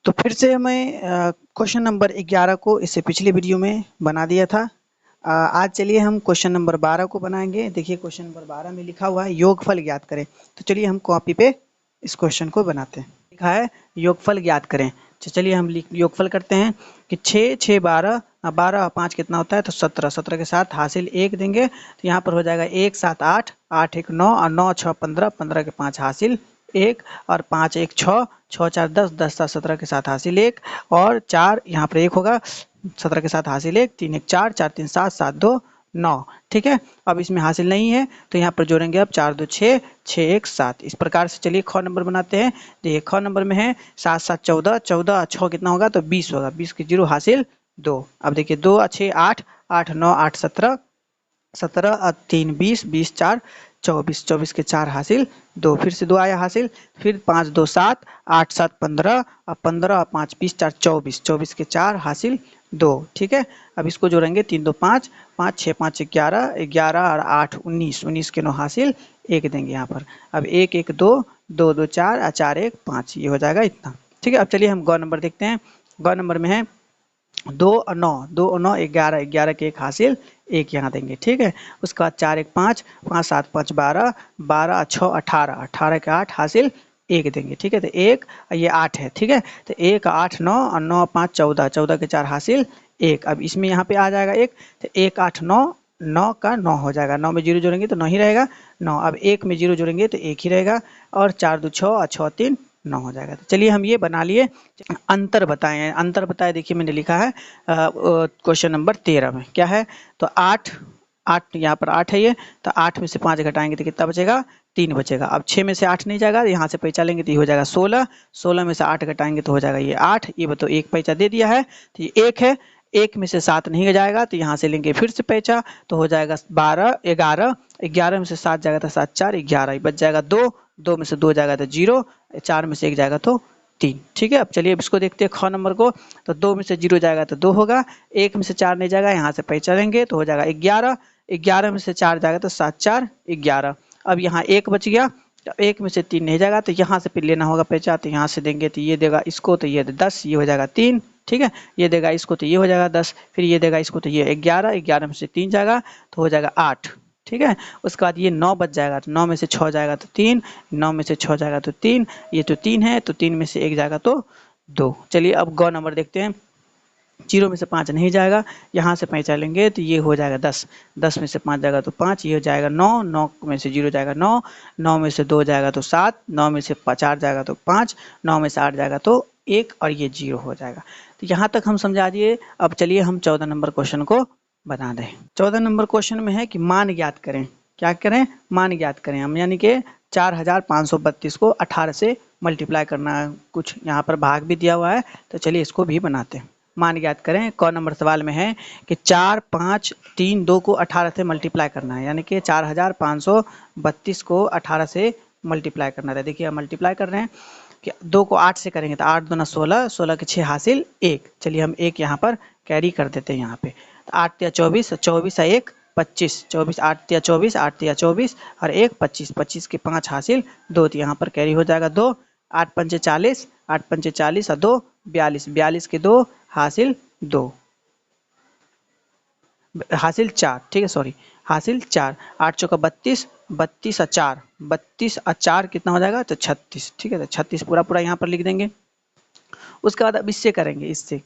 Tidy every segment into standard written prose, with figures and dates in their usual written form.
तो फिर से मैं क्वेश्चन नंबर 11 को इससे पिछले वीडियो में बना दिया था। आज चलिए हम क्वेश्चन नंबर 12 को बनाएंगे। देखिए क्वेश्चन नंबर 12 में लिखा हुआ है योगफल ज्ञात करें। तो चलिए हम कॉपी पे इस क्वेश्चन को बनाते हैं। लिखा है योगफल ज्ञात करें। तो चलिए हम योगफल करते हैं कि 6 6 12 12 5 कितना होता है, तो 17 17 के साथ हासिल 1 देंगे तो यहाँ पर हो जाएगा 1 7 8 8 1 9 और 9 6 15 15 के 5 हासिल 1 और 5 1 6 6 4 10 10 7 17 के साथ हासिल 1 और 4 यहाँ पर 1 होगा 17 के साथ हासिल 1 3 1 4 4 3 7 7 2 9। ठीक है, अब इसमें हासिल नहीं है तो यहाँ पर जोड़ेंगे अब 4 2 6 6 1 7। इस प्रकार से चलिए ख नंबर बनाते हैं। देखिए ख नंबर में है 7 7 14 14 6 कितना होगा, तो 20 होगा। 20 के 0 हासिल 2। अब देखिए 2 6 8 8 9 8 17 17 और 3 20 20 4 24 24 के 4 हासिल 2। फिर से 2 आया हासिल, फिर 5 2 7 8 7 15 और 15 और 5 20 4 24 24 के 4 हासिल 2। ठीक है, अब इसको जोड़ेंगे 3 2 5 5 6 5 11 11 और 8 19 19 के 9 हासिल 1 देंगे यहाँ पर। अब 1 1 2 2 2 4 और 4 1 5, ये हो जाएगा इतना। ठीक है, अब चलिए हम ग नंबर देखते हैं। ग नंबर में है 2 और 9 2 और 9 11 11 के 1 हासिल 1 यहाँ देंगे। ठीक है, उसके बाद 4 1 5 5 7 5 12 12 6 18 18 के 8 हासिल 1 देंगे। ठीक है, तो 1 ये 8 है। ठीक है, तो 1 8 9 और 9 5 14 14 के 4 हासिल 1। अब इसमें यहाँ पे आ जाएगा 1, तो 1 8 9 9 का 9 हो जाएगा। 9 में 0 जोड़ेंगे तो 9 ही रहेगा 9। अब 1 में 0 जोड़ेंगे तो 1 ही रहेगा और 4 2 6 और 6 3 9 हो जाएगा। तो चलिए हम ये बना लिए। अंतर बताएं, अंतर बताए देखिए मैंने लिखा है क्वेश्चन नंबर 13 में क्या है, तो 8 8 यहाँ पर 8 है ये, तो 8 में से 5 घटाएंगे तो कितना बचेगा, 3 बचेगा। अब 6 में से 8 नहीं जाएगा, यहाँ से पैसा लेंगे तो ये हो जाएगा 16 16 में से 8 घटाएंगे तो हो जाएगा ये 8। ये बताओ एक पैसा दे दिया है तो ये 1 है। 1 में से 7 नहीं जाएगा तो यहाँ से लेंगे फिर से पैसा तो हो जाएगा 12 11 11 में से 7 जाएगा तो 7 4 11 बच जाएगा 2 2 में से 2 जाएगा तो 0 4 में से 1 जाएगा तो 3। ठीक है, अब चलिए अब इसको देखते हैं ख नंबर को। तो 2 में से 0 जाएगा तो 2 होगा, 1 में से 4 नहीं जाएगा, यहाँ से पैसा लेंगे तो हो जाएगा 11 11 में से 4 जाएगा तो 7 4 11। अब यहाँ 1 बच गया, तो 1 में से 3 नहीं जाएगा तो यहाँ से फिर लेना होगा पैसा, तो यहाँ से देंगे तो ये देगा इसको तो ये 10, ये हो जाएगा 3। ठीक है, ये देगा इसको तो ये हो जाएगा 10, फिर ये देगा इसको तो ये 11 11 में से 3 जाएगा तो हो जाएगा 8। ठीक है, उसके बाद ये 9 बच जाएगा, तो 9 में से 6 जाएगा तो 3, 9 में से 6 जाएगा तो 3, ये तो 3 है तो 3 में से 1 जाएगा तो 2। चलिए अब ग नंबर देखते हैं। 0 में से 5 नहीं जाएगा, यहाँ से पैसा लेंगे तो ये हो जाएगा 10, 10 में से 5 जाएगा तो 5, ये हो जाएगा 9, 9 में से 0 जाएगा 9, 9 में से 2 जाएगा तो 7, 9 में से 4 जाएगा तो 5, 9 में से 8 जाएगा तो 1 और ये 0 हो जाएगा। तो यहाँ तक हम समझा दिए। अब चलिए हम 14 नंबर क्वेश्चन को बना दें। 14 नंबर क्वेश्चन में है कि मान ज्ञात करें। क्या करें, मान ज्ञात करें हम, यानी कि 4532 को 18 से मल्टीप्लाई करना है। कुछ यहाँ पर भाग भी दिया हुआ है तो चलिए इसको भी बनाते हैं। मान ज्ञात करें, क नंबर सवाल में है कि 4 5 3 2 को 18 से मल्टीप्लाई करना है, यानी कि 4532 को 18 से मल्टीप्लाई करना है। देखिए मल्टीप्लाई कर रहे हैं कि 2 को 8 से करेंगे तो 8 दूना 16, 16 के 6 हासिल 1। चलिए हम 1 यहाँ पर कैरी कर देते हैं यहाँ पे। 8 या 24, 24 है 1 25, 24 8 या 24, 8 या 24 और 1 25, 25 के 5 हासिल 2, तो यहाँ पर कैरी हो जाएगा 2। 8 पंचे 40, 8 पंचे 40 और 2 42, 42 के 2 हासिल 2 हासिल 4। ठीक है, सॉरी हासिल 4। 8 चौका 32, 32 और 4 32 और 4 कितना हो जाएगा, तो 36। ठीक है, तो 36 पूरा पूरा यहाँ पर लिख देंगे। उसके बाद अब इससे करेंगे, इससे।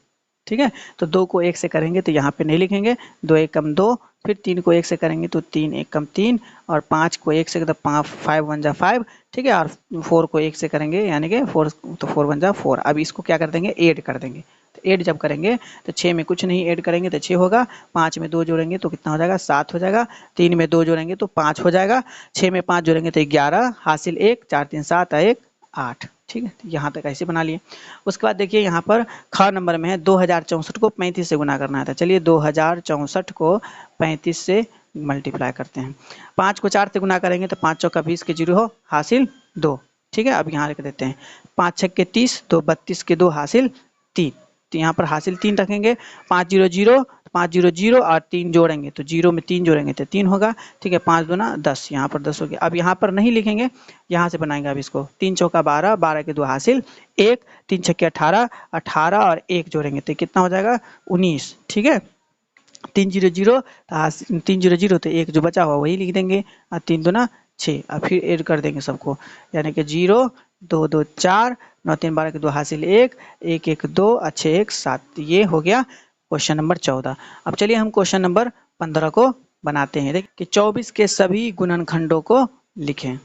ठीक है, तो 2 को 1 से करेंगे तो यहाँ पे नहीं लिखेंगे, 2 1 कम 2, फिर 3 को 1 से करेंगे तो 3 1 कम 3 और 5 को 1 से तो 5 1 जा 5। ठीक है, और 4 को 1 से करेंगे यानी कि 4 तो 4 1 जा 4। अब इसको क्या कर देंगे, ऐड कर देंगे। तो ऐड जब करेंगे तो 6 में कुछ नहीं ऐड करेंगे तो 6 होगा, 5 में 2 जोड़ेंगे तो कितना हो जाएगा, 7 हो जाएगा, 3 में 2 जोड़ेंगे तो 5 हो जाएगा, 6 में 5 जोड़ेंगे तो 11 हासिल 1, 4 3 7 1 8। ठीक है, तो यहाँ तक ऐसे बना लिए। उसके बाद देखिए यहाँ पर ख नंबर में है 2064 को 35 से गुना करना था। चलिए 2064 को 35 से मल्टीप्लाई करते हैं। 5 को 4 से गुना करेंगे तो 5 चौका 20 के 0 हो हासिल 2। ठीक है, अब यहाँ लिख देते हैं 5 छक्के के 30, 2 32 के 2 हासिल 3, तो यहाँ पर हासिल 3 रखेंगे। 5 0 0, 5 जीरो जीरो और 3 जोड़ेंगे तो जीरो में 3 जोड़ेंगे तो 3 होगा। ठीक है, 5 दूना 10, यहाँ पर 10 हो गया। अब यहाँ पर नहीं लिखेंगे, यहाँ से बनाएंगे अब इसको। 3 चौका 12, 12 के 2 हासिल 1, 3 छक्के 18, 18 और 1 जोड़ेंगे तो कितना हो जाएगा 19। ठीक है, 3 जीरो जीरो, 3 जीरो जीरो तो 1 जो बचा हुआ वही लिख देंगे और 3 दूना 6 और फिर ऐड कर देंगे सबको, यानी कि 0 2 2 4 9 3 12 के 2 हासिल 1 1 1 2 और 6 1 7। ये हो गया क्वेश्चन नंबर 14। अब चलिए हम क्वेश्चन नंबर 15 को बनाते हैं। देखिए कि 24 के सभी गुणनखंडों को लिखें,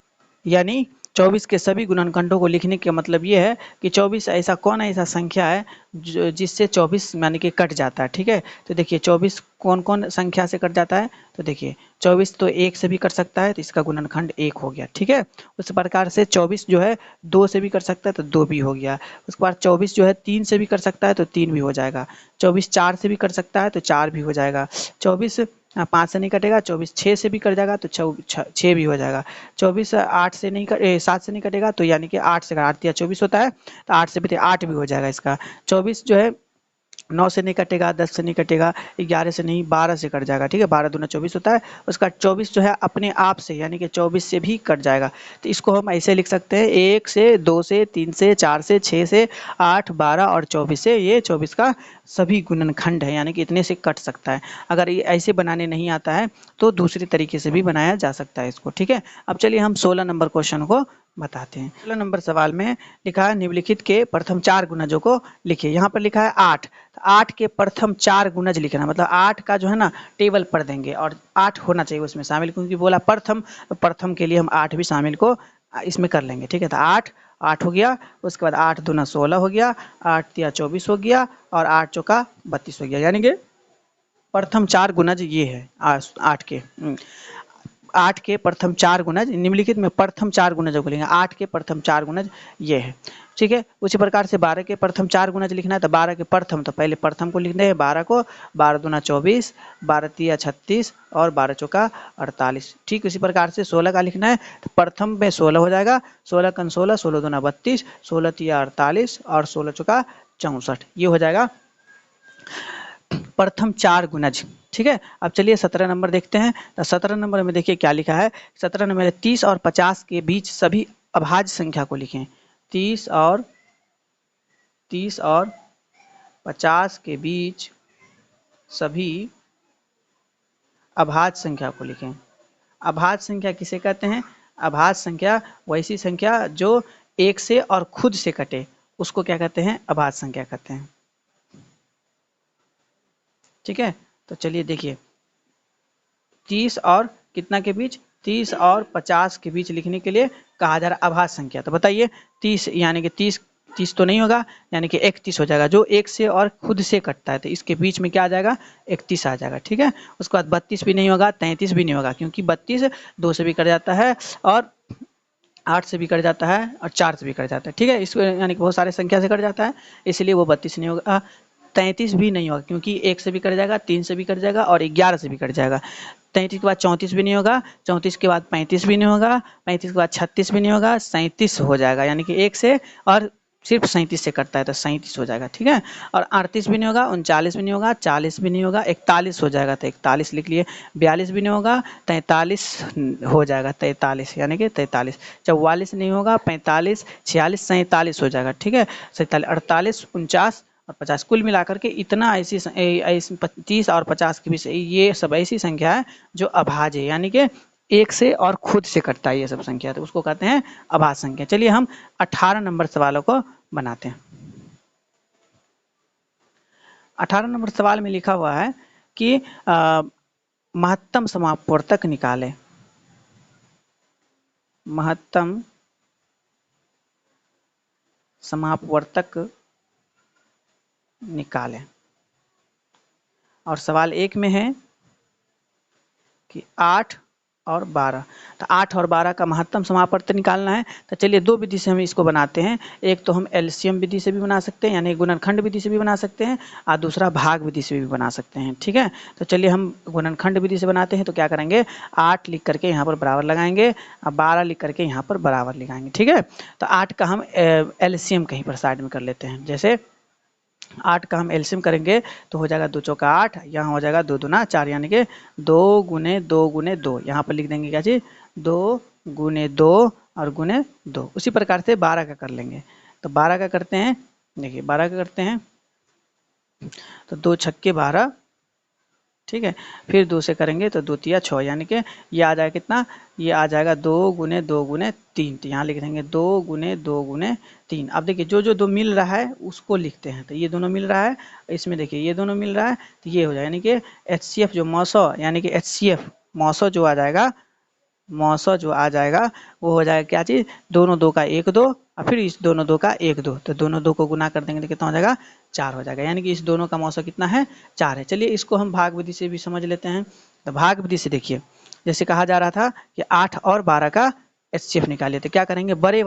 यानी 24 के सभी गुणनखंडों को लिखने का मतलब ये है कि 24 ऐसा कौन ऐसा संख्या है जिससे 24 यानी कि कट जाता है। ठीक है, तो देखिए 24 कौन कौन संख्या से कट जाता है, तो देखिए 24 तो 1 से भी कट सकता है तो इसका गुणनखंड 1 हो गया। ठीक है, उस प्रकार से 24 जो है 2 से भी कर सकता है तो 2 भी हो गया। उसके बाद 24 जो है 3 से भी कर सकता है तो 3 भी हो जाएगा। 24 4 से भी कर सकता है तो 4 भी हो जाएगा। 24 5 से नहीं कटेगा, 24 6 से भी कट जाएगा तो 6 भी हो जाएगा। 24 8 से नहीं 7 से नहीं कटेगा तो यानी कि 8 से 8 या 24 होता है तो 8 से भी 8 भी हो जाएगा इसका। 24 जो है 9 से नहीं कटेगा, 10 से नहीं कटेगा, 11 से नहीं 12 से कट जाएगा। ठीक है, 12 दूना 24 होता है। उसका 24 जो है अपने आप से यानी कि 24 से भी कट जाएगा। तो इसको हम ऐसे लिख सकते हैं 1 से 2 से 3 से 4 से 6 से 8 12 और 24 से, ये 24 का सभी गुणनखंड है, यानी कि इतने से कट सकता है। अगर ये ऐसे बनाने नहीं आता है तो दूसरे तरीके से भी बनाया जा सकता है इसको। ठीक है, अब चलिए हम 16 नंबर क्वेश्चन को बताते हैं। 16 नंबर सवाल में लिखा है निम्नलिखित के प्रथम 4 गुणजों को लिखिए। यहाँ पर लिखा है 8, तो 8 के प्रथम 4 गुणज लिखना, मतलब 8 का जो है ना टेबल पढ़ देंगे और 8 होना चाहिए उसमें शामिल, क्योंकि बोला प्रथम, प्रथम के लिए हम 8 भी शामिल को इसमें कर लेंगे। ठीक है, तो 8 हो गया। उसके बाद 8 दूना 16 हो गया, 8 तिया 24 हो गया और 8 चौका 32 हो गया, यानी कि प्रथम 4 गुणज ये है 8 के। 8 के प्रथम 4 गुणज निम्नलिखित में प्रथम 4 गुणजों को लेंगे। 8 के प्रथम 4 गुणज ये है। ठीक है, उसी प्रकार से 12 के प्रथम 4 गुणज लिखना है तो 12 के प्रथम, तो पहले प्रथम को लिखते हैं 12 को, 12 दूना 24, 12 तिया 36 और 12 चौका 48। ठीक उसी प्रकार से 16 का लिखना है तो प्रथम में 16 हो जाएगा, 16 कन 16, 16 दूना 32, 16 तिया 48 और 16 चौका 64। ये हो जाएगा प्रथम 4 गुणज। ठीक है, अब चलिए 17 नंबर देखते हैं। तो 17 नंबर में देखिए क्या लिखा है। 17 नंबर 30 और 50 के बीच सभी अभाज्य संख्या को लिखें। 30 और 50 के बीच सभी अभाज्य संख्या को लिखें। अभाज्य संख्या किसे कहते हैं? अभाज्य संख्या वैसी संख्या जो 1 से और खुद से कटे, उसको क्या कहते हैं? अभाज्य संख्या कहते हैं। ठीक है, तो चलिए देखिए 30 और कितना के बीच, 30 और 50 के बीच लिखने के लिए कहा जा रहा है अभाज्य संख्या। तो बताइए 30 यानी कि 30 तो नहीं होगा, यानी कि 31 हो जाएगा, जो 1 से और खुद से कटता है तो इसके बीच में क्या आ जाएगा? 31 आ जाएगा। ठीक है, उसके बाद 32 भी नहीं होगा, 33 भी नहीं होगा, क्योंकि 32 2 से भी कट जाता है और 8 से भी कट जाता है और 4 से भी कट जाता है। ठीक है, इसको यानी कि बहुत सारे संख्या से कट जाता है, इसलिए वो 32 नहीं होगा। 33 भी नहीं होगा, क्योंकि 1 से भी कट जाएगा, 3 से भी कट जाएगा और 11 से भी कट जाएगा। 33 के बाद 34 भी नहीं होगा, 34 के बाद 35 भी नहीं होगा, 35 के बाद 36 भी नहीं होगा, 37 हो जाएगा, यानी कि 1 से और सिर्फ 37 से कटता है तो 37 हो जाएगा। ठीक है, और 38 भी नहीं होगा, 39 भी नहीं होगा, 40 भी नहीं होगा, 41 हो जाएगा तो 41 लिख लिए, 42 भी नहीं होगा, 43 हो जाएगा, 43 यानी कि 43, 44 नहीं होगा, 45, 46, 47 हो जाएगा। ठीक है, 47, 48, 49 और 50, कुल मिलाकर के इतना ऐसी 30 और 50 के बीच ये सब ऐसी संख्या है जो अभाज्य है, यानी कि 1 से और खुद से कटता है ये सब संख्या, तो उसको कहते हैं अभाज्य संख्या। चलिए हम 18 नंबर सवालों को बनाते हैं। 18 नंबर सवाल में लिखा हुआ है कि महत्तम समापवर्तक निकालें। महत्तम समापवर्तक निकालें, और सवाल 1 में है कि 8 और 12, तो 8 और 12 का महत्तम समापवर्तक निकालना है। तो चलिए दो विधि से हम इसको बनाते हैं। एक तो हम एलसीएम विधि से भी बना सकते हैं, यानी गुणनखंड विधि से भी बना सकते हैं, और दूसरा भाग विधि से भी बना सकते हैं। ठीक है, तो चलिए हम गुणनखंड विधि से बनाते हैं। तो क्या करेंगे, 8 लिख करके यहाँ पर बराबर लगाएंगे और 12 लिख करके यहाँ पर बराबर लगाएंगे। ठीक है, तो 8 का हम एलसीएम कहीं पर साइड में कर लेते हैं। जैसे 8 का हम एलसीएम करेंगे तो हो जाएगा 2 चौका 8, यहाँ हो जाएगा 2 दूना 4, यानी कि 2 गुने 2 गुने 2। यहाँ पर लिख देंगे क्या चीज़, 2 गुने 2 और गुने 2। उसी प्रकार से 12 का कर लेंगे। तो 12 का करते हैं, देखिए 12 का करते हैं तो 2 छक्के 12, ठीक है। फिर 2 से करेंगे तो 2 तिया 6, यानी कि ये आ जाएगा कितना, ये आ जाएगा 2 गुने 2 गुने 3। तो यहाँ लिख देंगे 2 गुने 2 गुने 3। अब देखिए जो जो दो मिल रहा है उसको लिखते हैं। तो ये दोनों मिल रहा है, इसमें देखिए ये दोनों मिल रहा है, तो ये हो जाएगा यानी कि HCF जो मौसो, यानी कि HCF मौसो जो आ जाएगा, मौसो जो आ जाएगा वो हो जाएगा क्या चीज़, दोनों दो का 1 2 और फिर इस दोनों दो का 1 2। तो दोनों दो को गुना कर देंगे तो कितना हो जाएगा, 4 हो जाएगा, यानी कि इस दोनों का मौसो कितना है, 4 है। चलिए इसको हम भाग विधि से भी समझ लेते हैं। तो भाग विधि से देखिए, जैसे कहा जा रहा था कि 8 और 12 का HCF निकालिए, तो क्या करेंगे, बड़े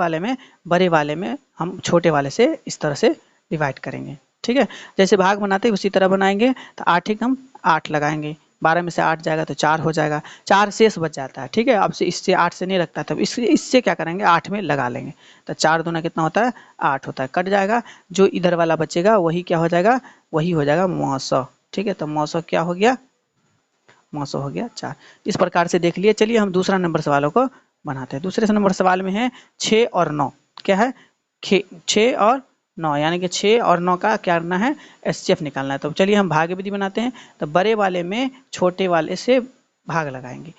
वाले में हम छोटे वाले से इस तरह से डिवाइड करेंगे, ठीक है। जैसे भाग बनाते हैं उसी तरह बनाएंगे। तो 8 हम 8 लगाएंगे, 12 में से 8 जाएगा तो 4 हो जाएगा, 4 शेष बच जाता है, ठीक है। अब से इससे 8 से नहीं लगता, तब इससे क्या करेंगे, 8 में लगा लेंगे। तो 4 दूना कितना होता है, 8 होता है, कट जाएगा। जो इधर वाला बचेगा वही क्या हो जाएगा, वही हो जाएगा मौसो, ठीक है। तो मौसो क्या हो गया, मौसो हो गया 4। इस प्रकार से देख लिए। चलिए हम दूसरा नंबर सवालों को बनाते हैं। दूसरे नंबर सवाल में है 6 और 9, क्या है, 6 और 9, यानी कि 6 और 9 का क्या करना है, HCF निकालना है। तो चलिए हम भाग विधि बनाते हैं। तो बड़े वाले में छोटे वाले से भाग लगाएंगे,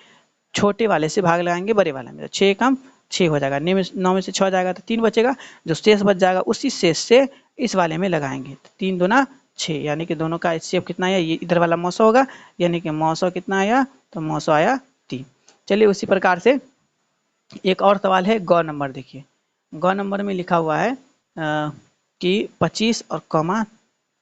छोटे वाले से भाग लगाएंगे बड़े वाले में। तो 6 कम 6 हो जाएगा, 9 में से 6 जाएगा तो 3 बचेगा, जो शेष बच जाएगा उसी शेष से इस वाले में लगाएंगे। तो 3 दूना 6, यानी कि दोनों का HCF कितना आया, ये इधर वाला मौसो होगा, यानी कि मौसो कितना आया, तो मौसो आया 3। चलिए उसी प्रकार से एक और सवाल है गौ नंबर। देखिए गौ नंबर में लिखा हुआ है कि 25 और कॉमा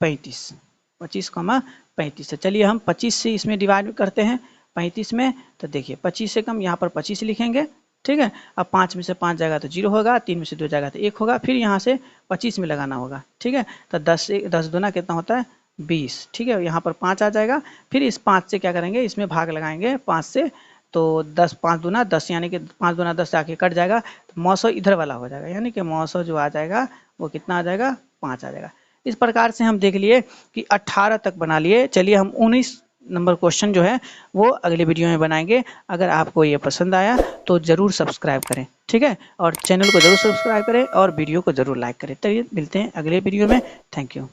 35, 25 कॉमा 35। तो चलिए हम 25 से इसमें डिवाइड करते हैं 35 में। तो देखिए 25 से कम यहाँ पर 25 लिखेंगे, ठीक है। अब 5 में से 5 जाएगा तो 0 होगा, 3 में से 2 जाएगा तो 1 होगा, फिर यहाँ से 25 में लगाना होगा, ठीक है। तो 10 दूना कितना होता है, 20, ठीक है। यहाँ पर 5 आ जाएगा, फिर इस 5 से क्या करेंगे, इसमें भाग लगाएंगे 5 से। तो 10 5 दूना 10, यानी कि 5 दूना 10 आके कट जाएगा, तो मौसो इधर वाला हो जाएगा, यानी कि मौसो जो आ जाएगा वो कितना आ जाएगा, 5 आ जाएगा। इस प्रकार से हम देख लिए कि 18 तक बना लिए। चलिए हम 19 नंबर क्वेश्चन जो है वो अगले वीडियो में बनाएंगे। अगर आपको ये पसंद आया तो ज़रूर सब्सक्राइब करें, ठीक है, और चैनल को ज़रूर सब्सक्राइब करें और वीडियो को ज़रूर लाइक करें। चलिए मिलते हैं अगले वीडियो में। Thank you.